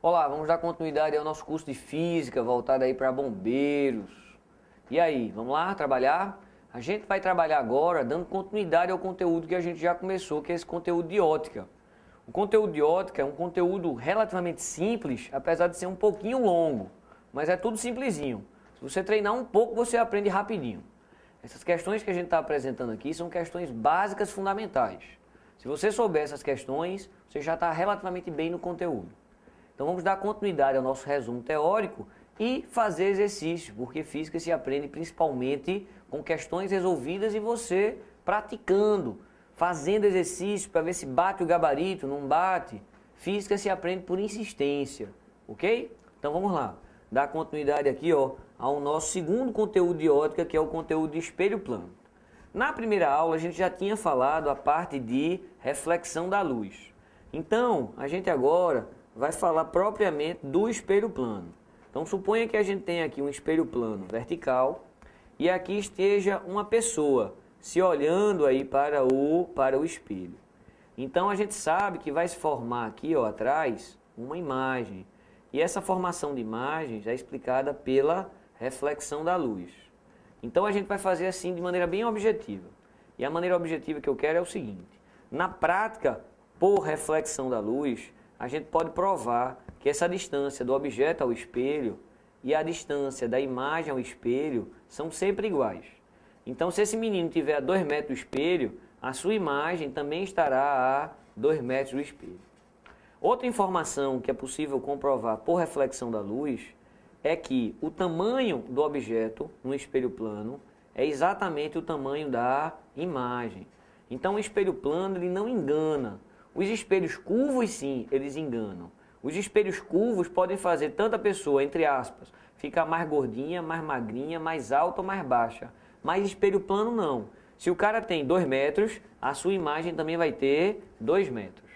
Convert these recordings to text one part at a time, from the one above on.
Olá, vamos dar continuidade ao nosso curso de Física, voltado aí para bombeiros. E aí, vamos lá trabalhar? A gente vai trabalhar agora dando continuidade ao conteúdo que a gente já começou, que é esse conteúdo de ótica. O conteúdo de ótica é um conteúdo relativamente simples, apesar de ser um pouquinho longo, mas é tudo simplesinho. Se você treinar um pouco, você aprende rapidinho. Essas questões que a gente está apresentando aqui são questões básicas fundamentais. Se você souber essas questões, você já está relativamente bem no conteúdo. Então vamos dar continuidade ao nosso resumo teórico e fazer exercício, porque física se aprende principalmente com questões resolvidas e você praticando, fazendo exercício para ver se bate o gabarito, não bate. Física se aprende por insistência, ok? Então vamos lá, dar continuidade aqui ao nosso segundo conteúdo de ótica, que é o conteúdo de espelho plano. Na primeira aula a gente já tinha falado a parte de reflexão da luz. Então a gente agora vai falar propriamente do espelho plano. Então suponha que a gente tenha aqui um espelho plano vertical e aqui esteja uma pessoa se olhando aí para o espelho. Então a gente sabe que vai se formar aqui atrás uma imagem. E essa formação de imagens é explicada pela reflexão da luz. Então a gente vai fazer assim de maneira bem objetiva. E a maneira objetiva que eu quero é o seguinte: na prática, por reflexão da luz, a gente pode provar que essa distância do objeto ao espelho e a distância da imagem ao espelho são sempre iguais. Então, se esse menino estiver a 2 metros do espelho, a sua imagem também estará a 2 metros do espelho. Outra informação que é possível comprovar por reflexão da luz é que o tamanho do objeto no espelho plano é exatamente o tamanho da imagem. Então, o espelho plano ele não engana. Os espelhos curvos, sim, eles enganam. Os espelhos curvos podem fazer tanta pessoa, entre aspas, ficar mais gordinha, mais magrinha, mais alta ou mais baixa. Mas espelho plano não. Se o cara tem 2 metros, a sua imagem também vai ter 2 metros.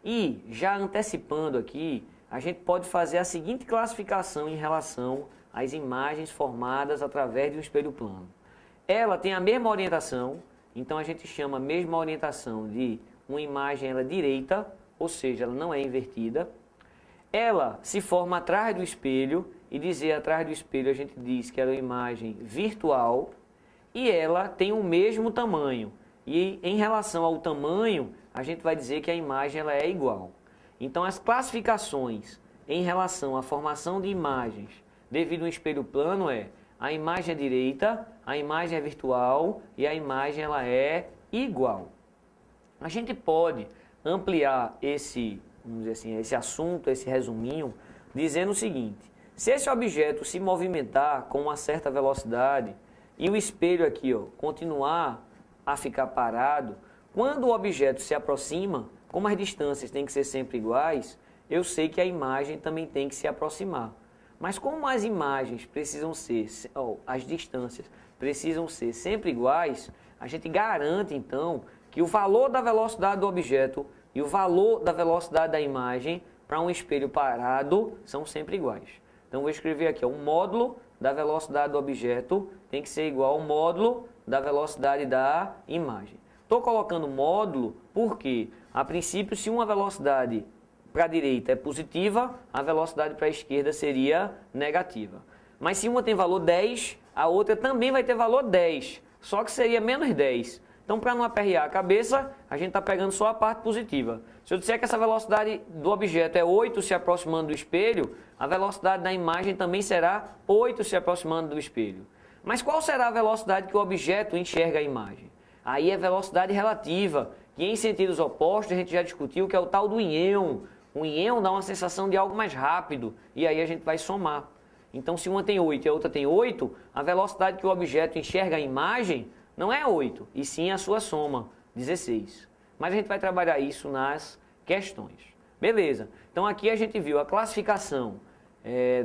E, já antecipando aqui, a gente pode fazer a seguinte classificação em relação às imagens formadas através de um espelho plano. Ela tem a mesma orientação, então a gente chama a mesma orientação de uma imagem direita, ou seja, ela não é invertida. Ela se forma atrás do espelho, e dizer atrás do espelho a gente diz que ela é uma imagem virtual, e ela tem o mesmo tamanho. E em relação ao tamanho, a gente vai dizer que a imagem ela é igual. Então as classificações em relação à formação de imagens devido a um espelho plano é: a imagem é direita, a imagem é virtual e a imagem ela é igual. A gente pode ampliar vamos dizer assim, esse assunto, esse resuminho, dizendo o seguinte: se esse objeto se movimentar com uma certa velocidade e o espelho aqui continuar a ficar parado, quando o objeto se aproxima, como as distâncias têm que ser sempre iguais, eu sei que a imagem também tem que se aproximar. Mas como as imagens precisam ser, as distâncias precisam ser sempre iguais, a gente garante então que o valor da velocidade do objeto e o valor da velocidade da imagem para um espelho parado são sempre iguais. Então vou escrever aqui, o módulo da velocidade do objeto tem que ser igual ao módulo da velocidade da imagem. Estou colocando módulo porque, a princípio, se uma velocidade para a direita é positiva, a velocidade para a esquerda seria negativa. Mas se uma tem valor 10, a outra também vai ter valor 10, só que seria menos 10. Então, para não aperrear a cabeça, a gente está pegando só a parte positiva. Se eu disser que essa velocidade do objeto é 8 se aproximando do espelho, a velocidade da imagem também será 8 se aproximando do espelho. Mas qual será a velocidade que o objeto enxerga a imagem? Aí é velocidade relativa, que em sentidos opostos a gente já discutiu, que é o tal do íon. O íon dá uma sensação de algo mais rápido, e aí a gente vai somar. Então, se uma tem 8 e a outra tem 8, a velocidade que o objeto enxerga a imagem não é 8, e sim a sua soma, 16. Mas a gente vai trabalhar isso nas questões. Beleza. Então aqui a gente viu a classificação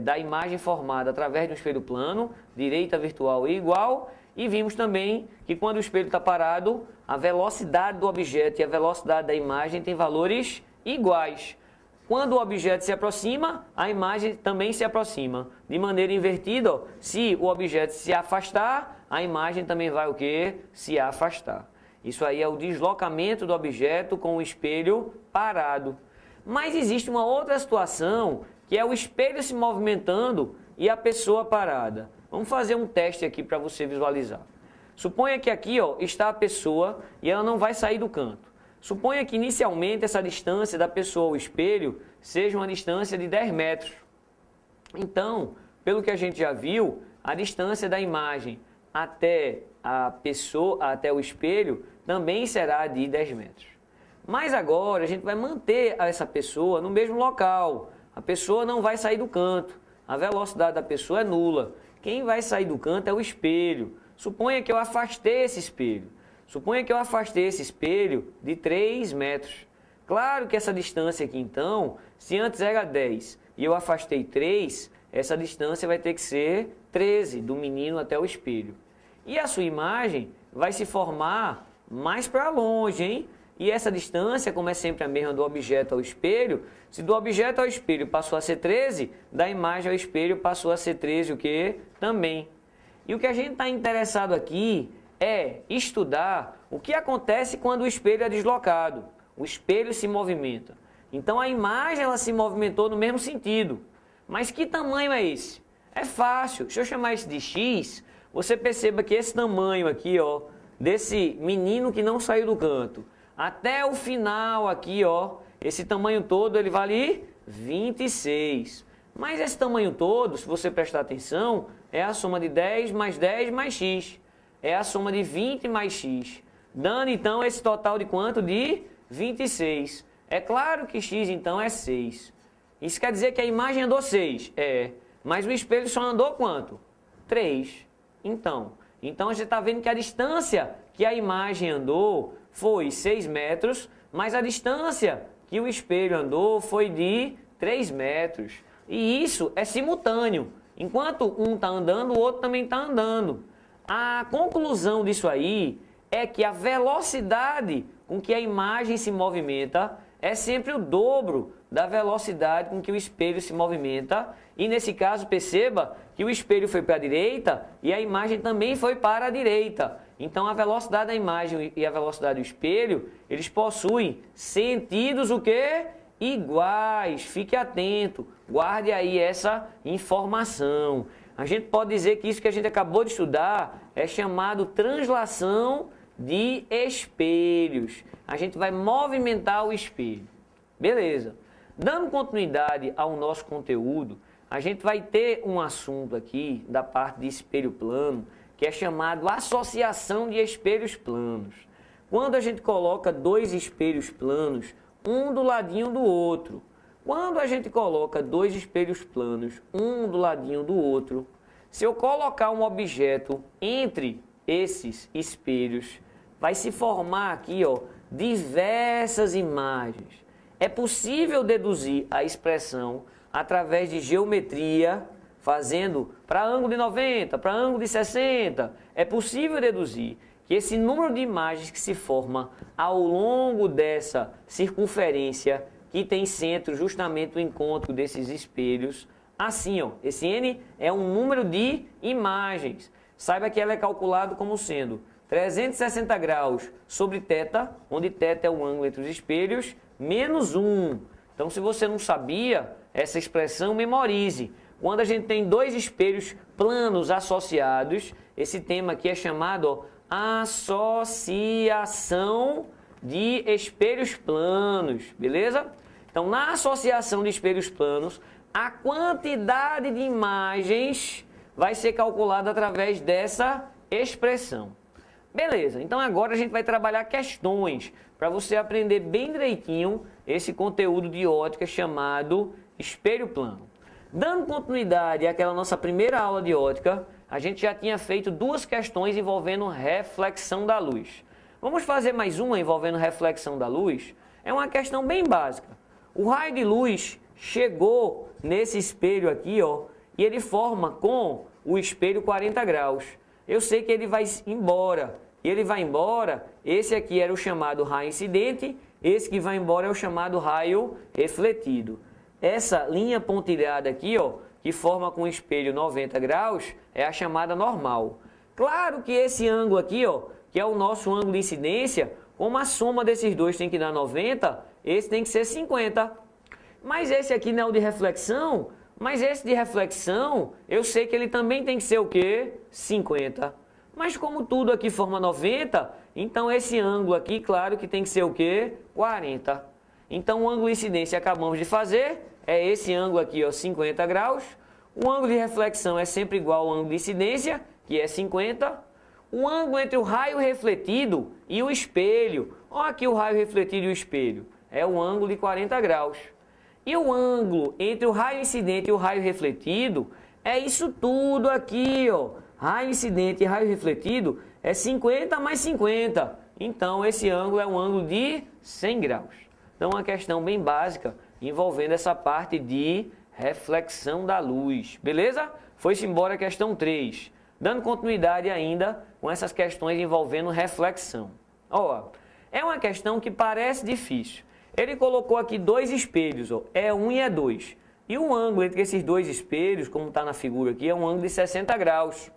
da imagem formada através de um espelho plano, direita, virtual e igual. E vimos também que quando o espelho está parado, a velocidade do objeto e a velocidade da imagem têm valores iguais. Quando o objeto se aproxima, a imagem também se aproxima. De maneira invertida, se o objeto se afastar, a imagem também vai o quê? Se afastar. Isso aí é o deslocamento do objeto com o espelho parado. Mas existe uma outra situação, que é o espelho se movimentando e a pessoa parada. Vamos fazer um teste aqui para você visualizar. Suponha que aqui está a pessoa e ela não vai sair do canto. Suponha que inicialmente essa distância da pessoa ao espelho seja uma distância de 10 metros. Então, pelo que a gente já viu, a distância da imagem até a pessoa, até o espelho, também será de 10 metros. Mas agora a gente vai manter essa pessoa no mesmo local. A pessoa não vai sair do canto. A velocidade da pessoa é nula. Quem vai sair do canto é o espelho. Suponha que eu afastei esse espelho. Suponha que eu afastei esse espelho de 3 metros. Claro que essa distância aqui, então, se antes era 10 e eu afastei 3, essa distância vai ter que ser 13, do menino até o espelho. E a sua imagem vai se formar mais para longe, hein? E essa distância, como é sempre a mesma do objeto ao espelho, se do objeto ao espelho passou a ser 13, da imagem ao espelho passou a ser 13 o quê? Também. E o que a gente está interessado aqui é estudar o que acontece quando o espelho é deslocado. O espelho se movimenta. Então a imagem ela se movimentou no mesmo sentido. Mas que tamanho é esse? É fácil. Se eu chamar isso de X, você perceba que esse tamanho aqui, desse menino que não saiu do canto, até o final aqui, esse tamanho todo, ele vale 26. Mas esse tamanho todo, se você prestar atenção, é a soma de 10 mais x. É a soma de 20 mais x. Dando, então, esse total de quanto? De 26. É claro que x, então, é 6. Isso quer dizer que a imagem andou 6? É. Mas o espelho só andou quanto? 3. Então a gente está vendo que a distância que a imagem andou foi 6 metros, mas a distância que o espelho andou foi de 3 metros. E isso é simultâneo. Enquanto um está andando, o outro também está andando. A conclusão disso aí é que a velocidade com que a imagem se movimenta é sempre o dobro da velocidade com que o espelho se movimenta. E nesse caso, perceba que o espelho foi para a direita e a imagem também foi para a direita. Então a velocidade da imagem e a velocidade do espelho, eles possuem sentidos o quê? Iguais. Fique atento, guarde aí essa informação. A gente pode dizer que isso que a gente acabou de estudar é chamado translação de espelhos. A gente vai movimentar o espelho. Beleza. Dando continuidade ao nosso conteúdo, a gente vai ter um assunto aqui da parte de espelho plano, que é chamado associação de espelhos planos. Quando a gente coloca dois espelhos planos, um do ladinho do outro. Quando a gente coloca dois espelhos planos, um do ladinho do outro, se eu colocar um objeto entre esses espelhos, vai se formar aqui, diversas imagens. É possível deduzir a expressão através de geometria, fazendo para ângulo de 90, para ângulo de 60. É possível deduzir que esse número de imagens que se forma ao longo dessa circunferência, que tem centro justamente o encontro desses espelhos, assim, esse N é um número de imagens. Saiba que ela é calculado como sendo 360 graus sobre θ, onde θ é o ângulo entre os espelhos, menos 1. Então, se você não sabia essa expressão, memorize. Quando a gente tem dois espelhos planos associados, esse tema aqui é chamado associação de espelhos planos, beleza? Então, na associação de espelhos planos, a quantidade de imagens vai ser calculada através dessa expressão. Beleza, então agora a gente vai trabalhar questões para você aprender bem direitinho esse conteúdo de ótica chamado espelho plano. Dando continuidade àquela nossa primeira aula de ótica, a gente já tinha feito duas questões envolvendo reflexão da luz. Vamos fazer mais uma envolvendo reflexão da luz? É uma questão bem básica. O raio de luz chegou nesse espelho aqui, e ele forma com o espelho 40 graus. Eu sei que ele vai embora. E ele vai embora, esse aqui era o chamado raio incidente, esse que vai embora é o chamado raio refletido. Essa linha pontilhada aqui, que forma com o espelho 90 graus, é a chamada normal. Claro que esse ângulo aqui, que é o nosso ângulo de incidência, como a soma desses dois tem que dar 90, esse tem que ser 50. Mas esse aqui não é o de reflexão? Mas esse de reflexão, eu sei que ele também tem que ser o quê? 50. Mas como tudo aqui forma 90, então esse ângulo aqui, claro que tem que ser o quê? 40. Então o ângulo de incidência acabamos de fazer, é esse ângulo aqui, ó, 50 graus. O ângulo de reflexão é sempre igual ao ângulo de incidência, que é 50. O ângulo entre o raio refletido e o espelho, olha aqui o raio refletido e o espelho, é o ângulo de 40 graus. E o ângulo entre o raio incidente e o raio refletido é isso tudo aqui, ó. Raio incidente e raio refletido é 50 mais 50. Então, esse ângulo é um ângulo de 100 graus. Então, uma questão bem básica envolvendo essa parte de reflexão da luz. Beleza? Foi-se embora a questão 3. Dando continuidade ainda com essas questões envolvendo reflexão. Ó, é uma questão que parece difícil. Ele colocou aqui dois espelhos, ó, é 1 e é 2. E o ângulo entre esses dois espelhos, como está na figura aqui, é um ângulo de 60 graus.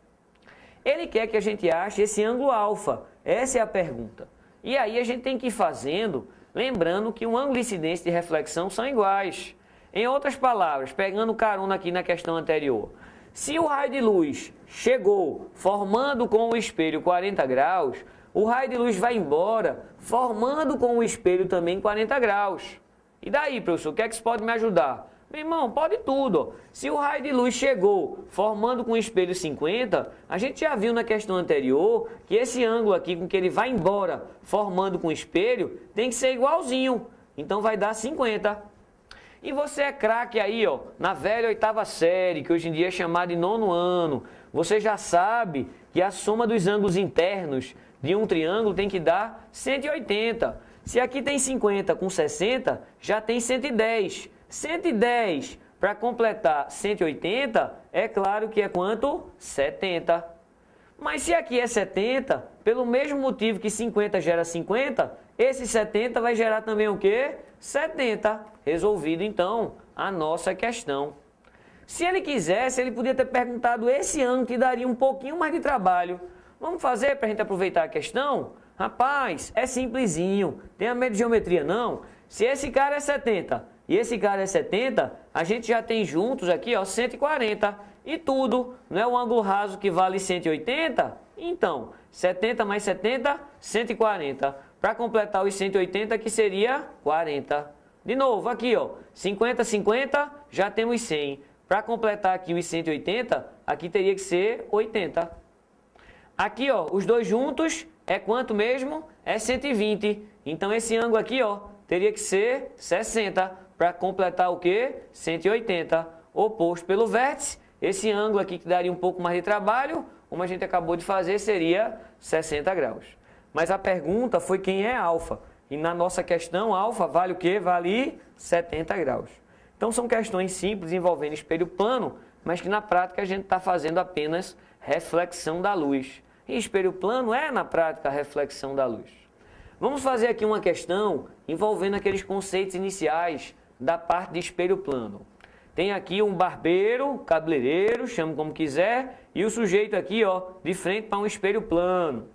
Ele quer que a gente ache esse ângulo alfa. Essa é a pergunta. E aí a gente tem que ir fazendo, lembrando que o ângulo de incidência e de reflexão são iguais. Em outras palavras, pegando carona aqui na questão anterior, se o raio de luz chegou formando com o espelho 40 graus, o raio de luz vai embora formando com o espelho também 40 graus. E daí, professor, o que é que isso pode me ajudar? Meu irmão, pode tudo. Se o raio de luz chegou formando com o espelho 50, a gente já viu na questão anterior que esse ângulo aqui com que ele vai embora formando com o espelho tem que ser igualzinho. Então vai dar 50. E você é craque aí, ó, na velha 8ª série, que hoje em dia é chamada de 9º ano. Você já sabe que a soma dos ângulos internos de um triângulo tem que dar 180. Se aqui tem 50 com 60, já tem 110. 110 para completar 180, é claro que é quanto? 70. Mas se aqui é 70, pelo mesmo motivo que 50 gera 50, esse 70 vai gerar também o quê? 70. Resolvido, então, a nossa questão. Se ele quisesse, ele podia ter perguntado esse ângulo que daria um pouquinho mais de trabalho. Vamos fazer para a gente aproveitar a questão? Rapaz, é simplesinho. Tenha medo de geometria, não. Se esse cara é 70 e esse cara é 70, a gente já tem juntos aqui, ó, 140. E tudo, não é o ângulo raso que vale 180? Então, 70 mais 70, 140. Para completar os 180, que seria 40. De novo, aqui, ó, 50, 50, já temos 100. Para completar aqui os 180, aqui teria que ser 80. Aqui, ó, os dois juntos é quanto mesmo? É 120. Então, esse ângulo aqui, ó, teria que ser 60. Para completar o quê? 180. Oposto pelo vértice, esse ângulo aqui que daria um pouco mais de trabalho, como a gente acabou de fazer, seria 60 graus. Mas a pergunta foi quem é alfa. E na nossa questão, alfa vale o quê? Vale 70 graus. Então, são questões simples envolvendo espelho plano, mas que na prática a gente está fazendo apenas reflexão da luz. E espelho plano é, na prática, a reflexão da luz. Vamos fazer aqui uma questão envolvendo aqueles conceitos iniciais da parte de espelho plano. Tem aqui um barbeiro, cabeleireiro, chame como quiser, e o sujeito aqui, ó, de frente para um espelho plano.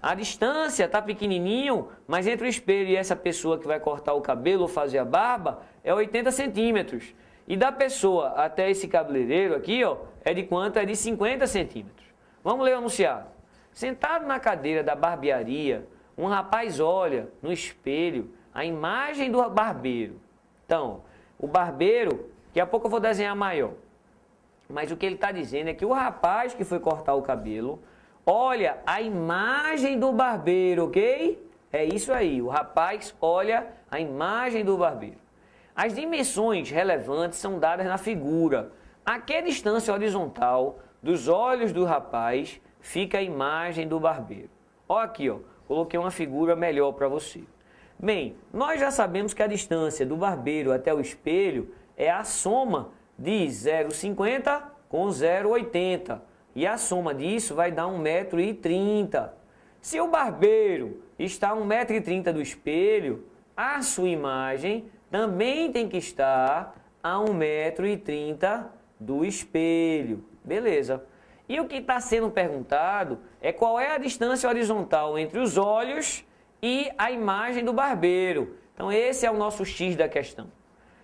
A distância está pequenininho, mas entre o espelho e essa pessoa que vai cortar o cabelo ou fazer a barba é 80 centímetros. E da pessoa até esse cabeleireiro aqui, ó, é de quanto? É de 50 centímetros. Vamos ler o enunciado. Sentado na cadeira da barbearia, um rapaz olha no espelho a imagem do barbeiro. Então, o barbeiro, daqui a pouco eu vou desenhar maior. Mas o que ele está dizendo é que o rapaz que foi cortar o cabelo olha a imagem do barbeiro, ok? É isso aí, o rapaz olha a imagem do barbeiro. As dimensões relevantes são dadas na figura. A que distância horizontal dos olhos do rapaz fica a imagem do barbeiro? Olha aqui, ó, coloquei uma figura melhor para você. Bem, nós já sabemos que a distância do barbeiro até o espelho é a soma de 0,50 com 0,80. E a soma disso vai dar 1,30 m. Se o barbeiro está a 1,30 m do espelho, a sua imagem também tem que estar a 1,30 m do espelho. Beleza. E o que está sendo perguntado é qual é a distância horizontal entre os olhos e a imagem do barbeiro. Então esse é o nosso X da questão.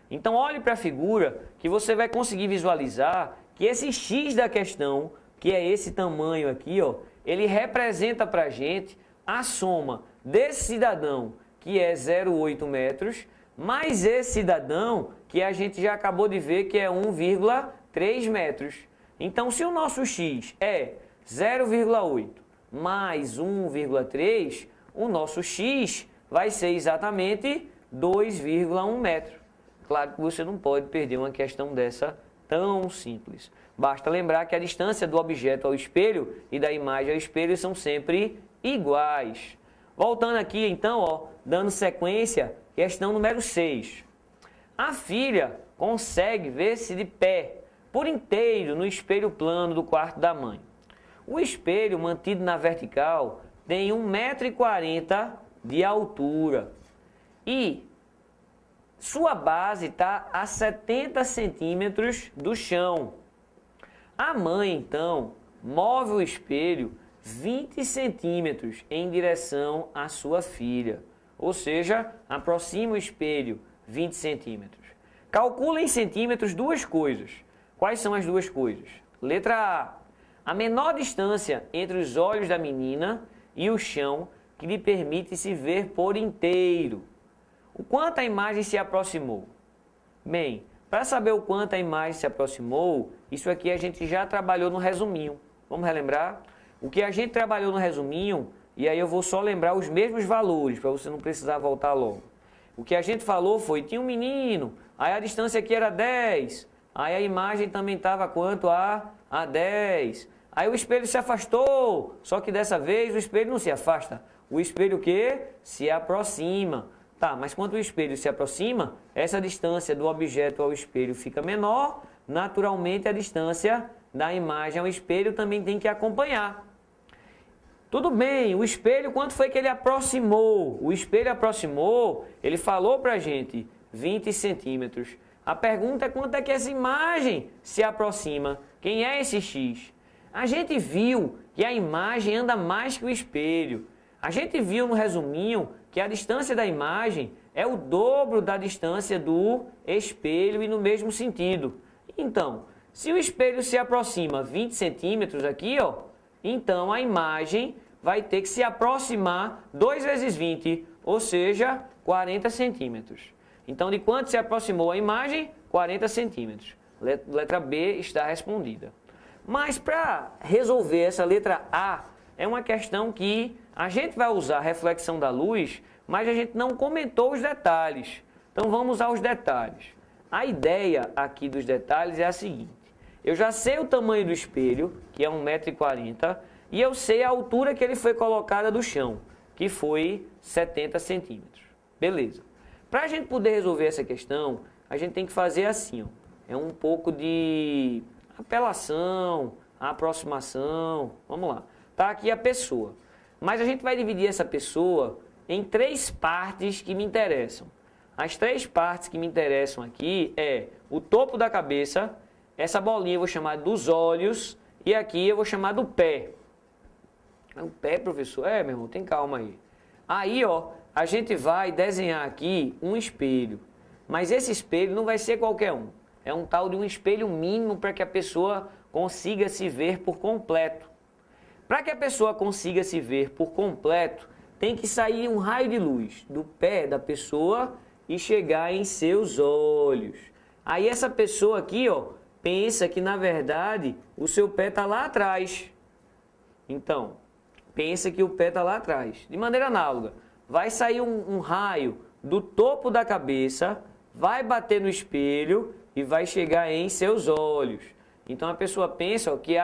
Então olhe para a figura que você vai conseguir visualizar que esse x da questão, que é esse tamanho aqui, ó, ele representa para a gente a soma desse cidadão, que é 0,8 metros, mais esse cidadão, que a gente já acabou de ver que é 1,3 metros. Então, se o nosso x é 0,8 mais 1,3, o nosso x vai ser exatamente 2,1 metro. Claro que você não pode perder uma questão dessa tão simples. Basta lembrar que a distância do objeto ao espelho e da imagem ao espelho são sempre iguais. Voltando aqui então, ó, dando sequência, questão número 6. A filha consegue ver-se de pé por inteiro no espelho plano do quarto da mãe. O espelho mantido na vertical tem 1,40 m de altura e sua base está a 70 centímetros do chão. A mãe, então, move o espelho 20 centímetros em direção à sua filha, ou seja, aproxima o espelho 20 centímetros. Calcula em centímetros duas coisas. Quais são as duas coisas? Letra A menor distância entre os olhos da menina e o chão que lhe permite se ver por inteiro. O quanto a imagem se aproximou? Bem, para saber o quanto a imagem se aproximou, isso aqui a gente já trabalhou no resuminho. Vamos relembrar? O que a gente trabalhou no resuminho, e aí eu vou só lembrar os mesmos valores, para você não precisar voltar logo. O que a gente falou foi, tinha um menino, aí a distância aqui era 10, aí a imagem também estava quanto a 10. Aí o espelho se afastou, só que dessa vez o espelho não se afasta. O espelho o quê? Se aproxima. Tá, mas quando o espelho se aproxima, essa distância do objeto ao espelho fica menor, naturalmente a distância da imagem ao espelho também tem que acompanhar. Tudo bem, o espelho, quanto foi que ele aproximou? O espelho aproximou, ele falou pra gente, 20 centímetros. A pergunta é quanto é que essa imagem se aproxima? Quem é esse X? A gente viu que a imagem anda mais que o espelho. A gente viu no resuminho que a distância da imagem é o dobro da distância do espelho e no mesmo sentido. Então, se o espelho se aproxima 20 centímetros aqui, ó, então a imagem vai ter que se aproximar 2 vezes 20, ou seja, 40 centímetros. Então, de quanto se aproximou a imagem? 40 centímetros. Letra B está respondida. Mas para resolver essa letra A, é uma questão que a gente vai usar a reflexão da luz, mas a gente não comentou os detalhes. Então vamos usar os detalhes. A ideia aqui dos detalhes é a seguinte. Eu já sei o tamanho do espelho, que é 1,40 m, e eu sei a altura que ele foi colocada do chão, que foi 70 centímetros. Beleza. Para a gente poder resolver essa questão, a gente tem que fazer assim, ó. É um pouco de apelação, aproximação. Vamos lá. Tá aqui a pessoa. Mas a gente vai dividir essa pessoa em 3 partes que me interessam. As 3 partes que me interessam aqui é o topo da cabeça, essa bolinha eu vou chamar dos olhos e aqui eu vou chamar do pé. O pé, professor? É, meu irmão, tem calma aí. Aí, ó, a gente vai desenhar aqui um espelho. Mas esse espelho não vai ser qualquer um. É um tal de um espelho mínimo para que a pessoa consiga se ver por completo. Para que a pessoa consiga se ver por completo, tem que sair um raio de luz do pé da pessoa e chegar em seus olhos. Aí essa pessoa aqui, ó, pensa que na verdade o seu pé está lá atrás. Então, pensa que o pé está lá atrás. De maneira análoga, vai sair um raio do topo da cabeça, vai bater no espelho e vai chegar em seus olhos. Então a pessoa pensa, ó, que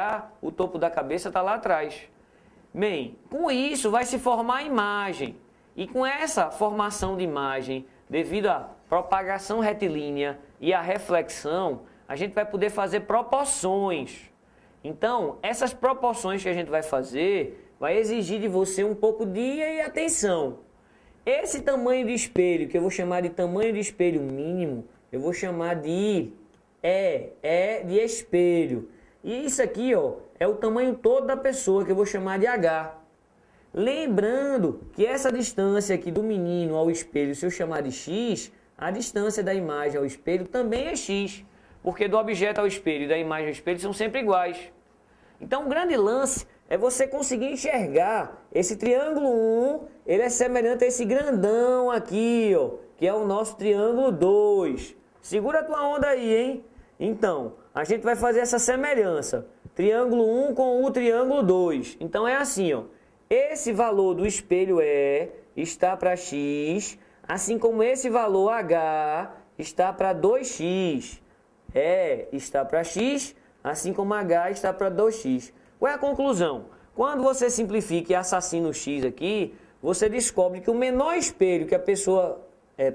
o topo da cabeça está lá atrás. Bem, com isso vai se formar a imagem. E com essa formação de imagem, devido à propagação retilínea e à reflexão, a gente vai poder fazer proporções. Então, essas proporções que a gente vai fazer, vai exigir de você um pouco de atenção. Esse tamanho de espelho, que eu vou chamar de tamanho de espelho mínimo, eu vou chamar de de espelho. E isso aqui, ó, é o tamanho todo da pessoa, que eu vou chamar de H. Lembrando que essa distância aqui do menino ao espelho, se eu chamar de X, a distância da imagem ao espelho também é x, porque do objeto ao espelho e da imagem ao espelho são sempre iguais. Então, o grande lance é você conseguir enxergar esse triângulo 1, ele é semelhante a esse grandão aqui, ó, que é o nosso triângulo 2. Segura a tua onda aí, hein? Então, a gente vai fazer essa semelhança. Triângulo 1 com o triângulo 2. Então, é assim, ó. Esse valor do espelho E está para x, assim como esse valor H está para 2x. E está para x, assim como H está para 2x. Qual é a conclusão? Quando você simplifica e assassina o x aqui, você descobre que o menor espelho que a pessoa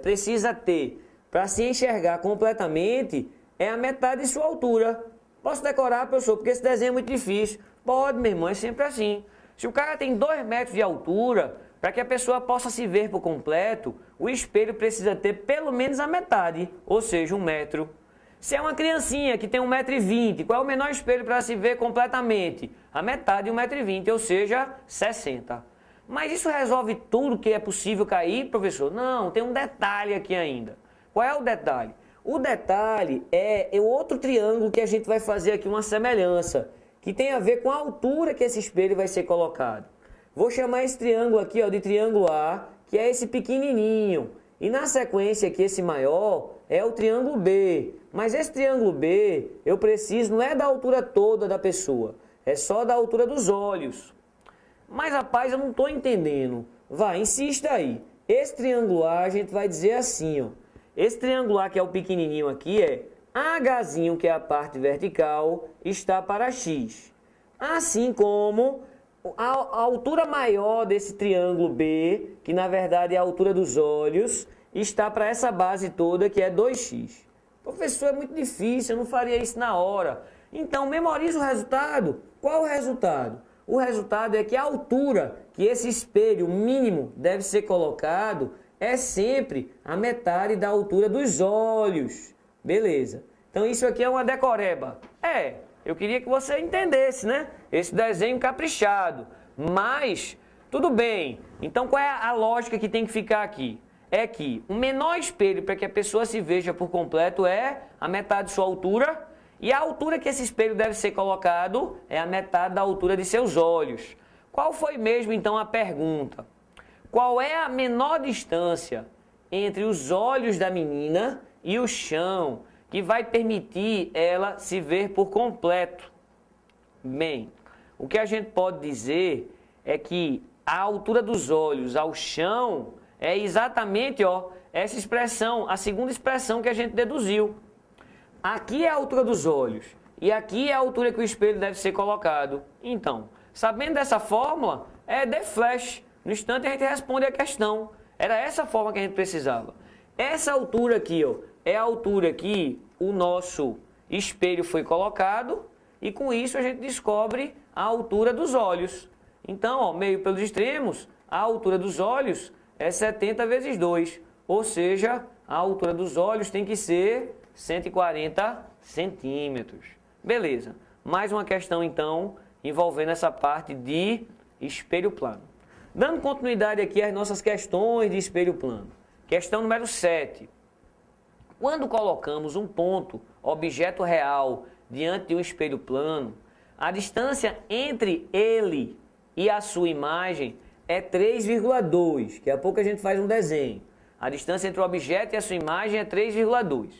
precisa ter para se enxergar completamente é a metade de sua altura. Posso decorar, professor, porque esse desenho é muito difícil. Pode, meu irmão, é sempre assim. Se o cara tem 2 metros de altura, para que a pessoa possa se ver por completo, o espelho precisa ter pelo menos a metade, ou seja, 1 metro. Se é uma criancinha que tem 1,20 m, qual é o menor espelho para se ver completamente? A metade de 1,20 m, ou seja, 60. Mas isso resolve tudo que é possível cair, professor? Não, tem um detalhe aqui ainda. Qual é o detalhe? O detalhe é o outro triângulo que a gente vai fazer aqui uma semelhança, que tem a ver com a altura que esse espelho vai ser colocado. Vou chamar esse triângulo aqui, ó, de triângulo A, que é esse pequenininho. E na sequência aqui, esse maior é o triângulo B. Mas esse triângulo B, eu preciso, não é da altura toda da pessoa, é só da altura dos olhos. Mas, rapaz, eu não estou entendendo. Vai, insista aí. Esse triângulo A, a gente vai dizer assim, ó. Esse triângulo A, que é o pequenininho aqui, é Hzinho, que é a parte vertical, está para x. Assim como a altura maior desse triângulo B, que na verdade é a altura dos olhos, está para essa base toda, que é 2x. Professor, é muito difícil, eu não faria isso na hora. Então, memoriza o resultado. Qual o resultado? O resultado é que a altura que esse espelho mínimo deve ser colocado é sempre a metade da altura dos olhos. Beleza. Então, isso aqui é uma decoreba. Eu queria que você entendesse, né? Esse desenho caprichado. Mas, tudo bem. Então, qual é a lógica que tem que ficar aqui? É que o menor espelho para que a pessoa se veja por completo é a metade de sua altura, e a altura que esse espelho deve ser colocado é a metade da altura de seus olhos. Qual foi mesmo, então, a pergunta? Qual é a menor distância entre os olhos da menina e o chão que vai permitir ela se ver por completo? Bem, o que a gente pode dizer é que a altura dos olhos ao chão é exatamente, ó, essa expressão, a segunda expressão que a gente deduziu. Aqui é a altura dos olhos e aqui é a altura que o espelho deve ser colocado. Então, sabendo dessa fórmula, é de flash. No instante a gente responde a questão. Era essa forma que a gente precisava. Essa altura aqui, ó, é a altura que o nosso espelho foi colocado e com isso a gente descobre a altura dos olhos. Então, ó, meio pelos extremos, a altura dos olhos é 70 vezes 2, ou seja, a altura dos olhos tem que ser 140 centímetros. Beleza. Mais uma questão, então, envolvendo essa parte de espelho plano. Dando continuidade aqui às nossas questões de espelho plano. Questão número 7. Quando colocamos um ponto, objeto real, diante de um espelho plano, a distância entre ele e a sua imagem é 3,2. Daqui a pouco a gente faz um desenho. A distância entre o objeto e a sua imagem é 3,2.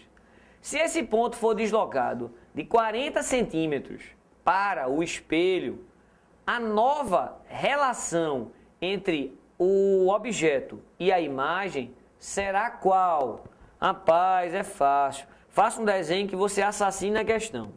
Se esse ponto for deslocado de 40 centímetros para o espelho, a nova relação entre o objeto e a imagem será qual? Rapaz, é fácil. Faça um desenho que você assassina a questão.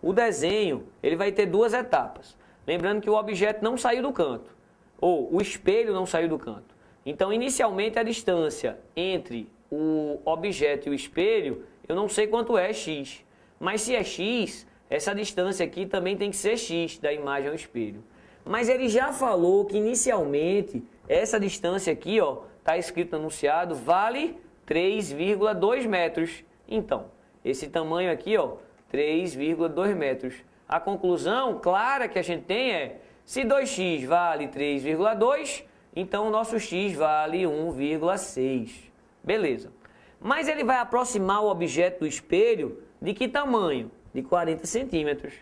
O desenho, ele vai ter 2 etapas. Lembrando que o objeto não saiu do canto, ou o espelho não saiu do canto. Então, inicialmente, a distância entre o objeto e o espelho, eu não sei quanto é x. Mas se é x, essa distância aqui também tem que ser x, da imagem ao espelho. Mas ele já falou que, inicialmente, essa distância aqui, ó, está escrito no enunciado, vale 3,2 metros. Então, esse tamanho aqui, ó, 3,2 metros. A conclusão clara que a gente tem é, se 2x vale 3,2, então o nosso x vale 1,6. Beleza. Mas ele vai aproximar o objeto do espelho de que tamanho? De 40 centímetros.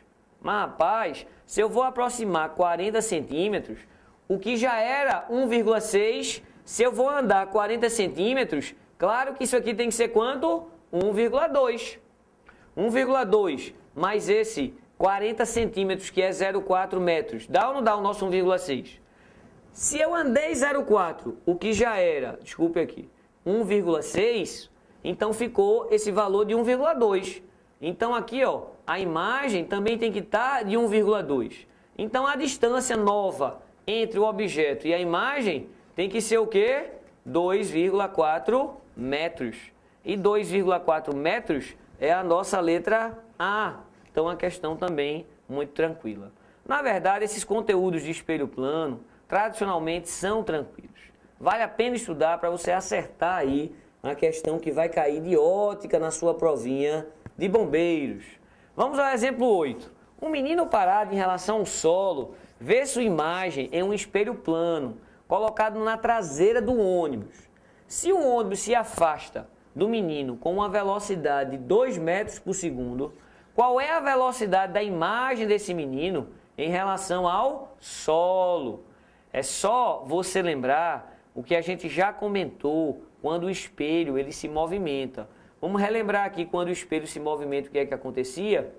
Mas, rapaz, se eu vou aproximar 40 centímetros, o que já era 1,6, se eu vou andar 40 centímetros, claro que isso aqui tem que ser quanto? 1,2. 1,2 mais esse 40 centímetros, que é 0,4 metros. Dá ou não dá o nosso 1,6? Se eu andei 0,4, o que já era, desculpe aqui, 1,6, então ficou esse valor de 1,2. Então aqui, ó, a imagem também tem que estar de 1,2. Então a distância nova entre o objeto e a imagem tem que ser o quê? 2,4 metros. E 2,4 metros é a nossa letra A. Então a questão também muito tranquila. Na verdade, esses conteúdos de espelho plano, tradicionalmente são tranquilos. Vale a pena estudar para você acertar aí a questão que vai cair de ótica na sua provinha de bombeiros. Vamos ao exemplo 8. Um menino parado em relação ao solo vê sua imagem em um espelho plano, colocado na traseira do ônibus. Se o ônibus se afasta do menino com uma velocidade de 2 metros por segundo, qual é a velocidade da imagem desse menino em relação ao solo? É só você lembrar o que a gente já comentou quando o espelho ele se movimenta. Vamos relembrar aqui quando o espelho se movimenta, o que é que acontecia?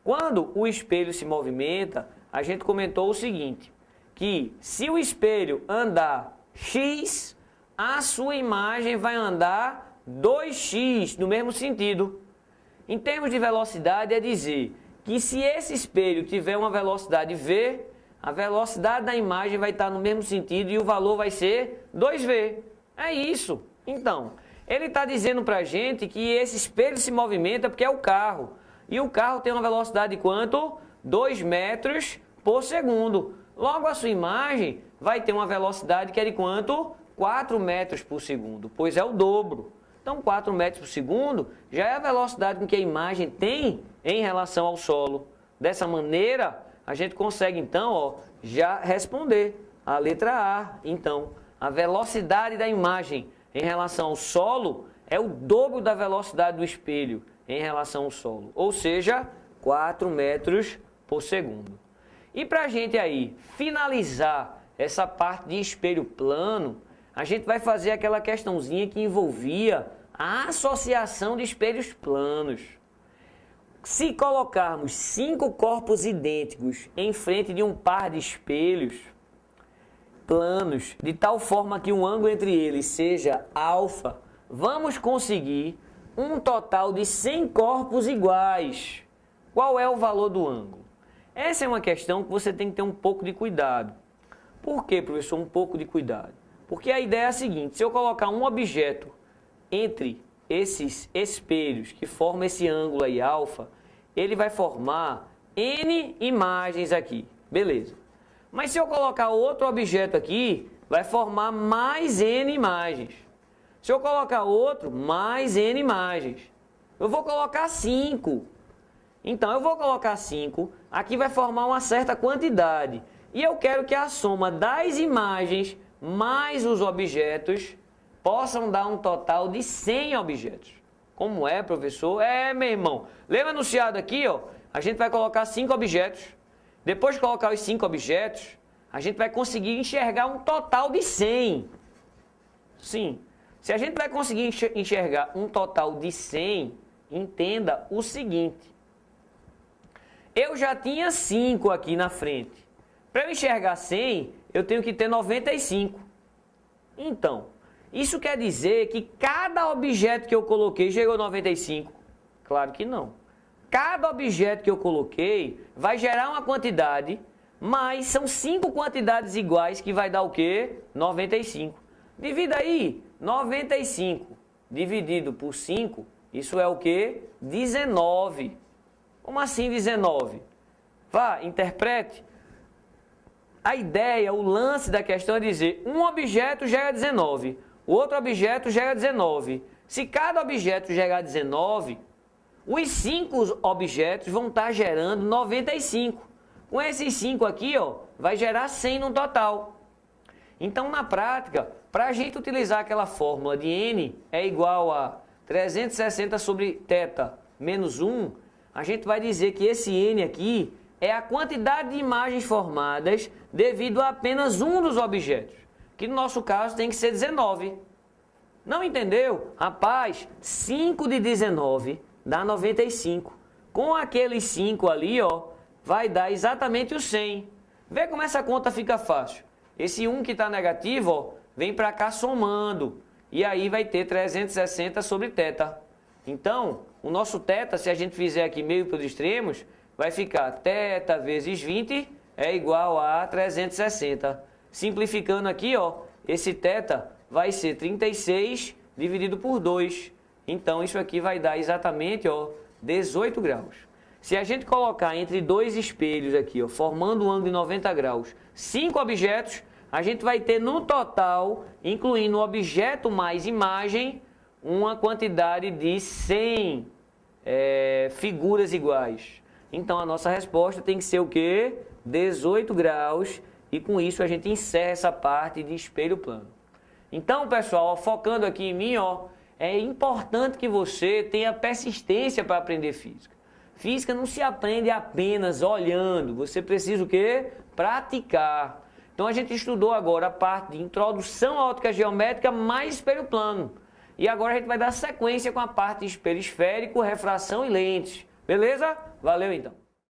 Quando o espelho se movimenta, a gente comentou o seguinte, que se o espelho andar x, a sua imagem vai andar 2x, no mesmo sentido. Em termos de velocidade, é dizer que se esse espelho tiver uma velocidade v, a velocidade da imagem vai estar no mesmo sentido e o valor vai ser 2v. É isso. Então, ele está dizendo para a gente que esse espelho se movimenta porque é o carro. E o carro tem uma velocidade de quanto? 2 metros por segundo. Logo, a sua imagem vai ter uma velocidade que é de quanto? 4 metros por segundo, pois é o dobro. Então, 4 metros por segundo já é a velocidade com que a imagem tem em relação ao solo. Dessa maneira, a gente consegue, então, ó, já responder a letra A. Então, a velocidade da imagem em relação ao solo é o dobro da velocidade do espelho em relação ao solo, ou seja, 4 metros por segundo. E para a gente aí finalizar essa parte de espelho plano, a gente vai fazer aquela questãozinha que envolvia a associação de espelhos planos. Se colocarmos 5 corpos idênticos em frente de um par de espelhos planos, de tal forma que um ângulo entre eles seja alfa, vamos conseguir um total de 100 corpos iguais. Qual é o valor do ângulo? Essa é uma questão que você tem que ter um pouco de cuidado. Por que, professor, um pouco de cuidado? Porque a ideia é a seguinte, se eu colocar um objeto entre esses espelhos que formam esse ângulo aí alfa, ele vai formar N imagens aqui, beleza. Mas se eu colocar outro objeto aqui, vai formar mais N imagens. Se eu colocar outro, mais N imagens. Eu vou colocar 5. Então, eu vou colocar 5. Aqui vai formar uma certa quantidade. E eu quero que a soma das imagens mais os objetos possam dar um total de 100 objetos. Como é, professor? É, meu irmão. Lembra anunciado aqui, ó? A gente vai colocar 5 objetos. Depois de colocar os 5 objetos, a gente vai conseguir enxergar um total de 100. Sim. Se a gente vai conseguir enxergar um total de 100, entenda o seguinte. Eu já tinha 5 aqui na frente. Para eu enxergar 100, eu tenho que ter 95. Então, isso quer dizer que cada objeto que eu coloquei gerou 95? Claro que não. Cada objeto que eu coloquei vai gerar uma quantidade, mas são 5 quantidades iguais que vai dar o quê? 95. Divida aí, 95 dividido por 5, isso é o quê? 19. Como assim 19? Vá, interprete. A ideia, o lance da questão é dizer, um objeto gera 19, o outro objeto gera 19. Se cada objeto gerar 19, os 5 objetos vão estar gerando 95. Com esses 5 aqui, ó, vai gerar 100 no total. Então, na prática, para a gente utilizar aquela fórmula de N é igual a 360 sobre θ menos 1, a gente vai dizer que esse n aqui é a quantidade de imagens formadas devido a apenas um dos objetos, que no nosso caso tem que ser 19. Não entendeu? Rapaz, 5 de 19 dá 95. Com aqueles 5 ali, ó, vai dar exatamente o 100. Vê como essa conta fica fácil. Esse 1 que está negativo, ó, vem para cá somando. E aí vai ter 360 sobre θ. Então, o nosso θ, se a gente fizer aqui meio pelos extremos, vai ficar θ vezes 20 é igual a 360. Simplificando aqui, ó, esse θ vai ser 36 dividido por 2. Então, isso aqui vai dar exatamente, ó, 18 graus. Se a gente colocar entre dois espelhos aqui, ó, formando um ângulo de 90 graus, 5 objetos, a gente vai ter no total, incluindo objeto mais imagem, uma quantidade de 100 figuras iguais. Então, a nossa resposta tem que ser o quê? 18 graus. E com isso a gente encerra essa parte de espelho plano. Então, pessoal, ó, focando aqui em mim, ó, é importante que você tenha persistência para aprender física. Física não se aprende apenas olhando, você precisa o quê? Praticar. Então a gente estudou agora a parte de introdução à óptica geométrica mais espelho plano. E agora a gente vai dar sequência com a parte de espelho esférico, refração e lentes. Beleza? Valeu então!